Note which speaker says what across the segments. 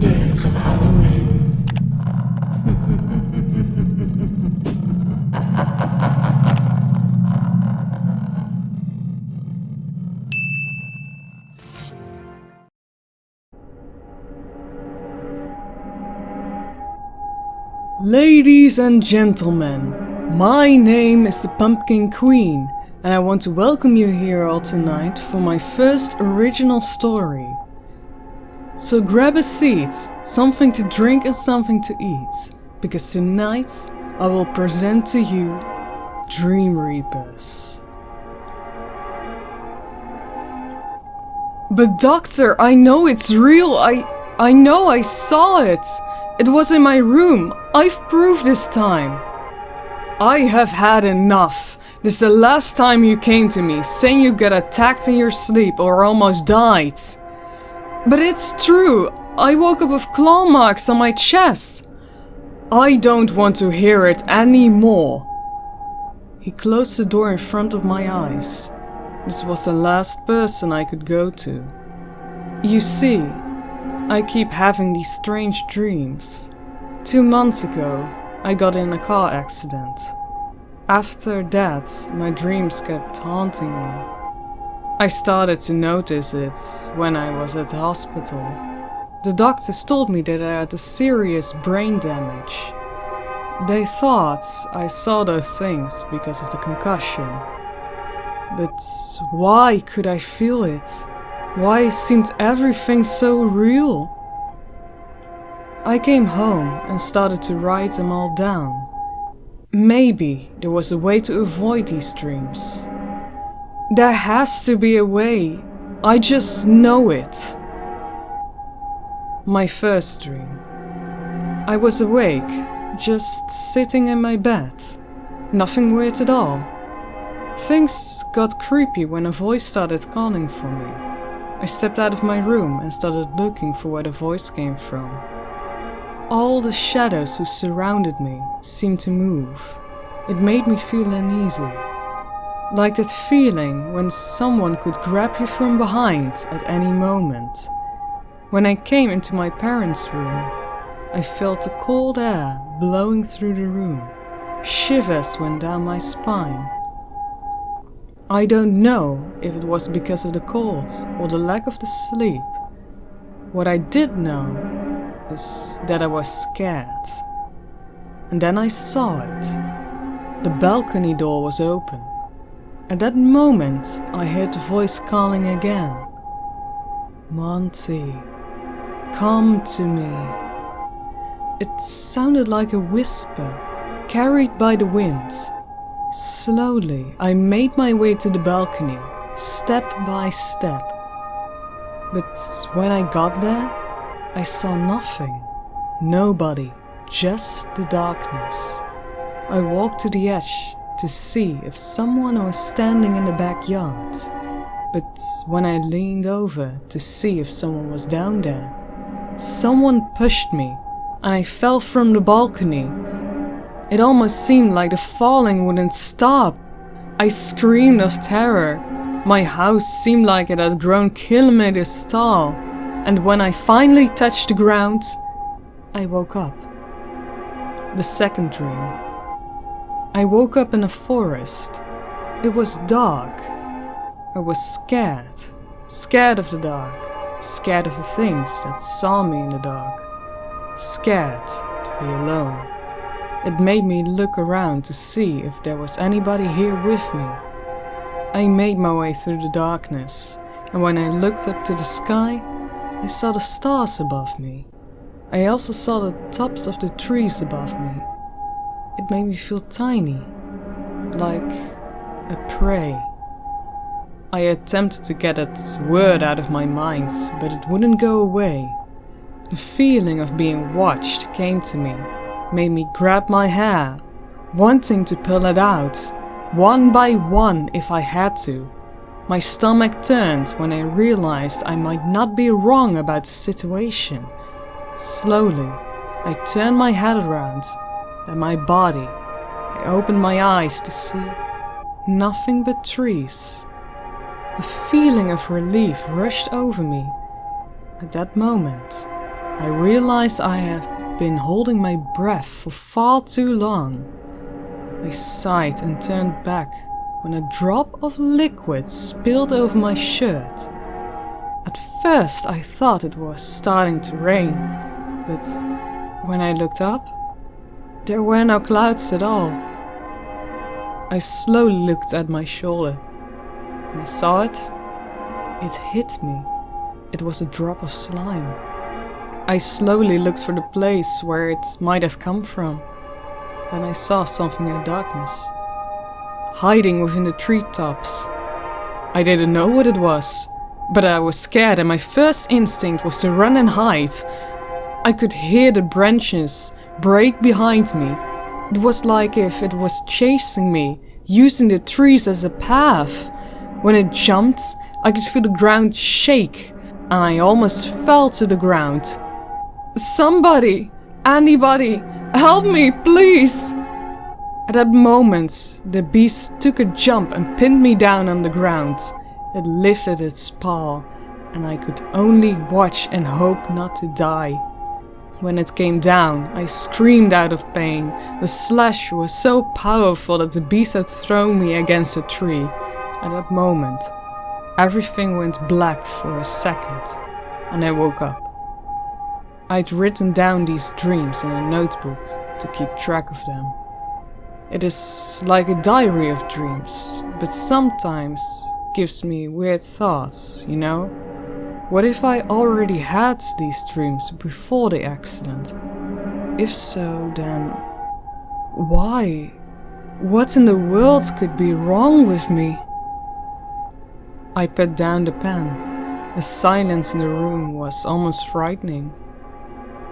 Speaker 1: days of Halloween.
Speaker 2: Ladies and gentlemen, my name is the Pumpkin Queen, and I want to welcome you here all tonight for my first original story. So grab a seat, something to drink and something to eat, because tonight I will present to you Dream Reapers. But doctor, I know it's real, I know I saw it. It was in my room. I've proof this time. I have had enough. This is the last time you came to me saying you got attacked in your sleep or almost died. But it's true. I woke up with claw marks on my chest. I don't want to hear it anymore. He closed the door in front of my eyes. This was the last person I could go to. You see, I keep having these strange dreams. 2 months ago, I got in a car accident. After that, my dreams kept haunting me. I started to notice it when I was at the hospital. The doctors told me that I had a serious brain damage. They thought I saw those things because of the concussion. But why could I feel it? Why seemed everything so real? I came home and started to write them all down. Maybe there was a way to avoid these dreams. There has to be a way. I just know it. My first dream. I was awake, just sitting in my bed. Nothing weird at all. Things got creepy when a voice started calling for me. I stepped out of my room and started looking for where the voice came from. All the shadows who surrounded me seemed to move. It made me feel uneasy. Like that feeling when someone could grab you from behind at any moment. When I came into my parents' room, I felt the cold air blowing through the room. Shivers went down my spine. I don't know if it was because of the cold or the lack of the sleep. What I did know is that I was scared. And then I saw it. The balcony door was open. At that moment, I heard the voice calling again. Monty, come to me. It sounded like a whisper, carried by the wind. Slowly, I made my way to the balcony, step by step. But when I got there, I saw nothing. Nobody, just the darkness. I walked to the edge to see if someone was standing in the backyard. But when I leaned over to see if someone was down there, someone pushed me and I fell from the balcony. It almost seemed like the falling wouldn't stop. I screamed of terror. My house seemed like it had grown kilometers tall. And when I finally touched the ground, I woke up. The second dream. I woke up in a forest. It was dark. I was scared. Scared of the dark. Scared of the things that saw me in the dark. Scared to be alone. It made me look around to see if there was anybody here with me. I made my way through the darkness, and when I looked up to the sky, I saw the stars above me. I also saw the tops of the trees above me. It made me feel tiny, like a prey. I attempted to get that word out of my mind, but it wouldn't go away. The feeling of being watched came to me, made me grab my hair, wanting to pull it out, one by one if I had to. My stomach turned when I realized I might not be wrong about the situation. Slowly, I turned my head around, then my body. I opened my eyes to see nothing but trees. A feeling of relief rushed over me. At that moment, I realized I have been holding my breath for far too long. I sighed and turned back when a drop of liquid spilled over my shirt. At first I thought it was starting to rain, but when I looked up, there were no clouds at all. I slowly looked at my shoulder. When I saw it, it hit me. It was a drop of slime. I slowly looked for the place where it might have come from. Then I saw something in the darkness, hiding within the treetops. I didn't know what it was, but I was scared and my first instinct was to run and hide. I could hear the branches break behind me. It was like if it was chasing me, using the trees as a path. When it jumped, I could feel the ground shake, and I almost fell to the ground. Somebody! Anybody! Help me, please! At that moment, the beast took a jump and pinned me down on the ground. It lifted its paw, and I could only watch and hope not to die. When it came down, I screamed out of pain. The slash was so powerful that the beast had thrown me against a tree. At that moment, everything went black for a second, and I woke up. I'd written down these dreams in a notebook to keep track of them. It is like a diary of dreams, but sometimes gives me weird thoughts, you know? What if I already had these dreams before the accident? If so, then why? What in the world could be wrong with me? I put down the pen. The silence in the room was almost frightening.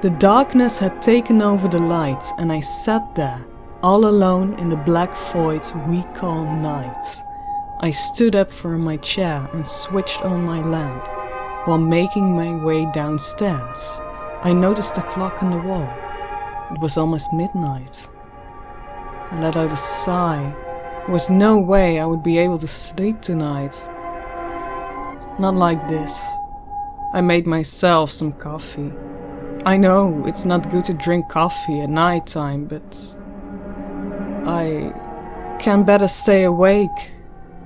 Speaker 2: The darkness had taken over the light, and I sat there, all alone in the black void we call night. I stood up from my chair and switched on my lamp. While making my way downstairs, I noticed the clock on the wall. It was almost midnight. I let out a sigh. There was no way I would be able to sleep tonight. Not like this. I made myself some coffee. I know it's not good to drink coffee at night time, but I can better stay awake.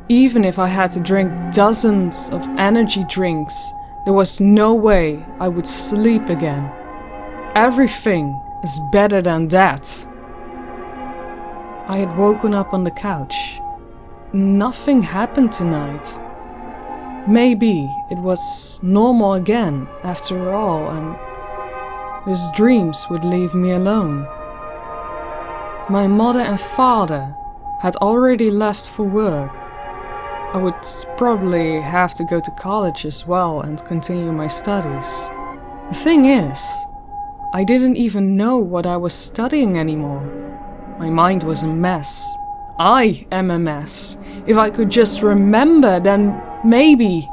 Speaker 2: Even if I had to drink dozens of energy drinks, there was no way I would sleep again. Everything is better than that. I had woken up on the couch. Nothing happened tonight. Maybe it was normal again after all, and those dreams would leave me alone. My mother and father had already left for work. I would probably have to go to college as well and continue my studies. The thing is, I didn't even know what I was studying anymore. My mind was a mess. I am a mess. If I could just remember, then maybe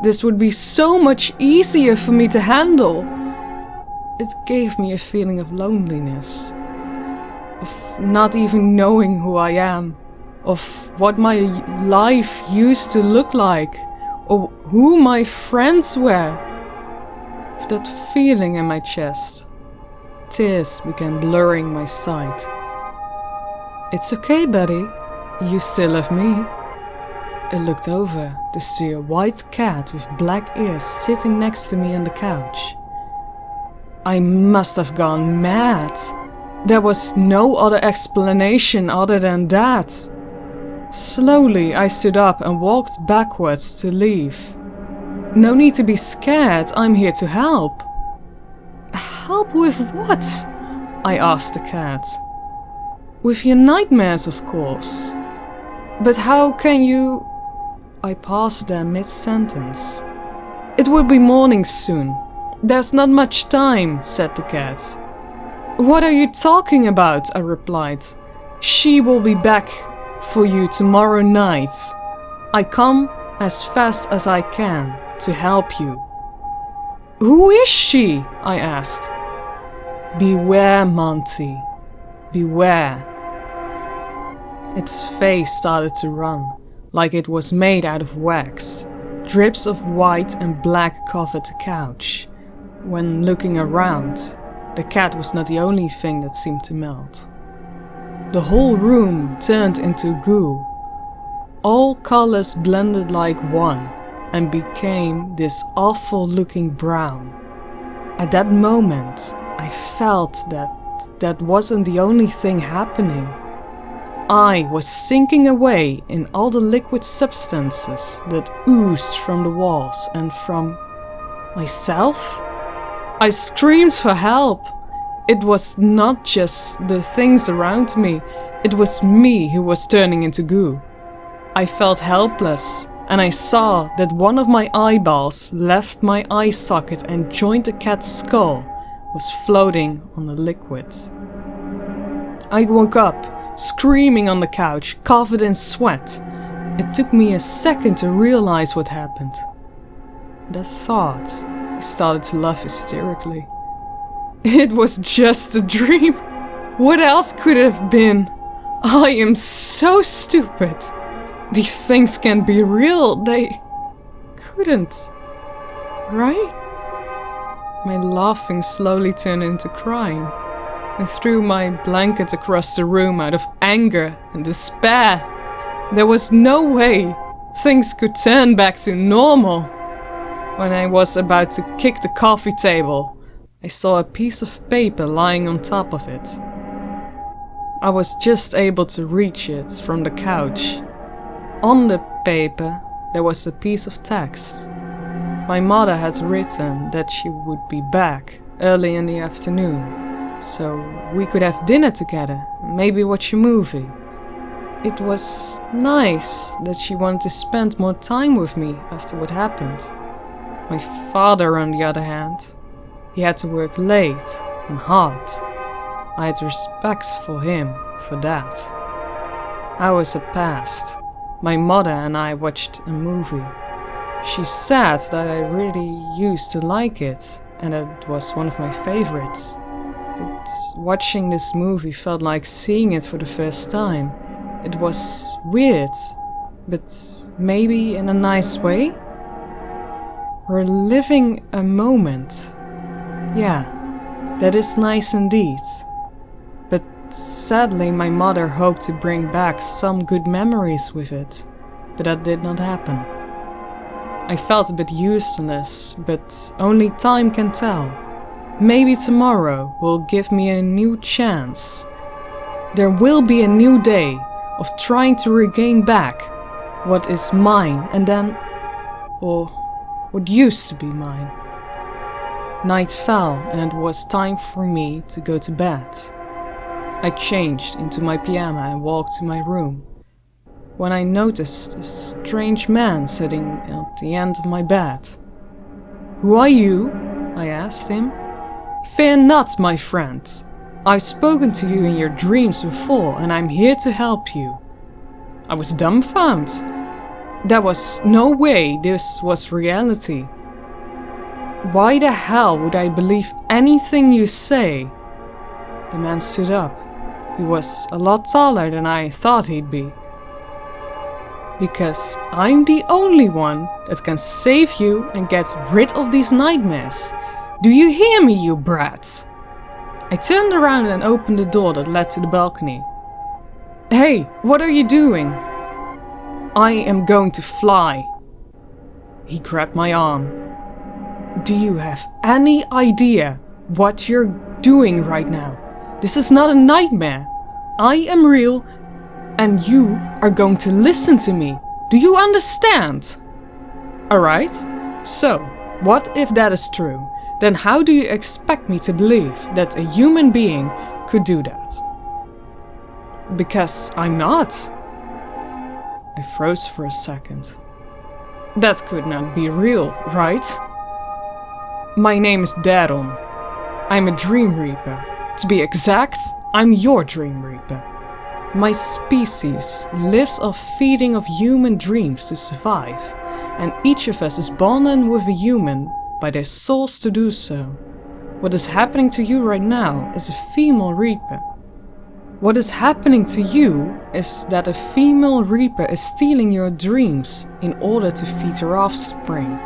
Speaker 2: this would be so much easier for me to handle. It gave me a feeling of loneliness, of not even knowing who I am, of what my life used to look like, or who my friends were. With that feeling in my chest, tears began blurring my sight. It's okay, buddy. You still love me. I looked over to see a white cat with black ears sitting next to me on the couch. I must have gone mad. There was no other explanation other than that. Slowly, I stood up and walked backwards to leave. No need to be scared, I'm here to help. Help with what? I asked the cat. With your nightmares, of course. But how can you... I paused there mid-sentence. It will be morning soon. There's not much time, said the cat. What are you talking about? I replied. She will be back for you tomorrow night. I come as fast as I can to help you. Who is she? I asked. Beware, Monty. Beware. Its face started to run, like it was made out of wax. Drips of white and black covered the couch. when looking around, the cat was not the only thing that seemed to melt. The whole room turned into goo. All colors blended like one and became this awful looking brown. At that moment, I felt that that wasn't the only thing happening. I was sinking away in all the liquid substances that oozed from the walls and from myself. I screamed for help. It was not just the things around me, it was me who was turning into goo. I felt helpless, and I saw that one of my eyeballs left my eye socket and joined the cat's skull, was floating on the liquids. I woke up, screaming on the couch, covered in sweat. It took me a second to realize what happened. At that thought, I started to laugh hysterically. It was just a dream. What else could it have been? I am so stupid. These things can't be real. They couldn't. Right? My laughing slowly turned into crying. I threw my blanket across the room out of anger and despair. There was no way things could turn back to normal. When I was about to kick the coffee table, I saw a piece of paper lying on top of it. I was just able to reach it from the couch. On the paper, there was a piece of text. My mother had written that she would be back early in the afternoon, so we could have dinner together, maybe watch a movie. It was nice that she wanted to spend more time with me after what happened. My father, on the other hand, he had to work late and hard. I had respect for him for that. Hours had passed. My mother and I watched a movie. She said that I really used to like it and it was one of my favorites. But watching this movie felt like seeing it for the first time. It was weird, but maybe in a nice way. We're living a moment. Yeah, that is nice indeed. But sadly, my mother hoped to bring back some good memories with it, but that did not happen. I felt a bit useless, but only time can tell. Maybe tomorrow will give me a new chance. There will be a new day of trying to regain back what is mine and then, or what used to be mine. Night fell and it was time for me to go to bed. I changed into my pyjama and walked to my room, when I noticed a strange man sitting at the end of my bed. "Who are you?" I asked him. "Fear not, my friend. I've spoken to you in your dreams before and I'm here to help you." I was dumbfounded. There was no way this was reality. Why the hell would I believe anything you say? The man stood up. He was a lot taller than I thought he'd be. "Because I'm the only one that can save you and get rid of these nightmares. Do you hear me, you brat?" I turned around and opened the door that led to the balcony. "Hey, what are you doing?" "I am going to fly." He grabbed my arm. "Do you have any idea what you're doing right now? This is not a nightmare. I am real and you are going to listen to me. Do you understand?" "Alright, so what if that is true? Then how do you expect me to believe that a human being could do that?" "Because I'm not." I froze for a second. "That could not be real, right?" "My name is Daron. I'm a Dream Reaper. To be exact, I'm your Dream Reaper. My species lives off feeding of human dreams to survive, and each of us is bonded with a human by their souls to do so. What is happening to you right now is a female Reaper. What is happening to you is that a female Reaper is stealing your dreams in order to feed her offspring.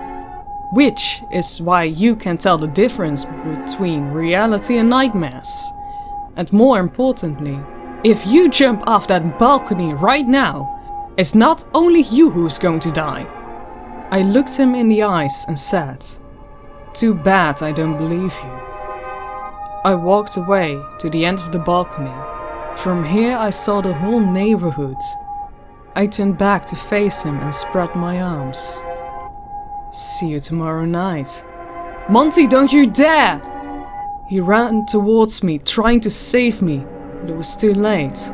Speaker 2: Which is why you can tell the difference between reality and nightmares. And more importantly, if you jump off that balcony right now, it's not only you who's going to die. I looked him in the eyes and said, "Too bad I don't believe you." I walked away to the end of the balcony. From here I saw the whole neighborhood. I turned back to face him and spread my arms. "See you tomorrow night." "Monty, don't you dare!" He ran towards me, trying to save me, but it was too late.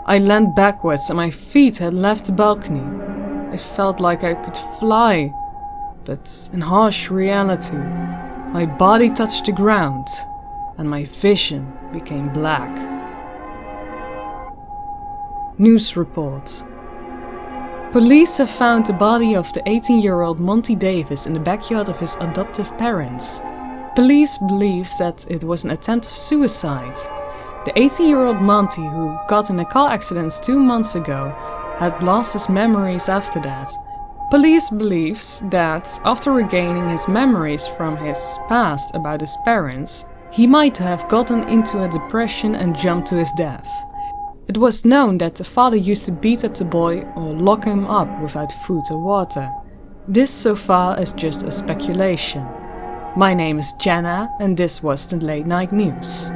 Speaker 2: I leaned backwards and my feet had left the balcony. I felt like I could fly, but in harsh reality, my body touched the ground and my vision became black. News report. Police have found the body of the 18-year-old Monty Davis in the backyard of his adoptive parents. Police believes that it was an attempt of suicide. The 18-year-old Monty, who got in a car accident 2 months ago, had lost his memories after that. Police believes that after regaining his memories from his past about his parents, he might have gotten into a depression and jumped to his death. It was known that the father used to beat up the boy or lock him up without food or water. This so far is just a speculation. My name is Jenna and this was the Late Night News.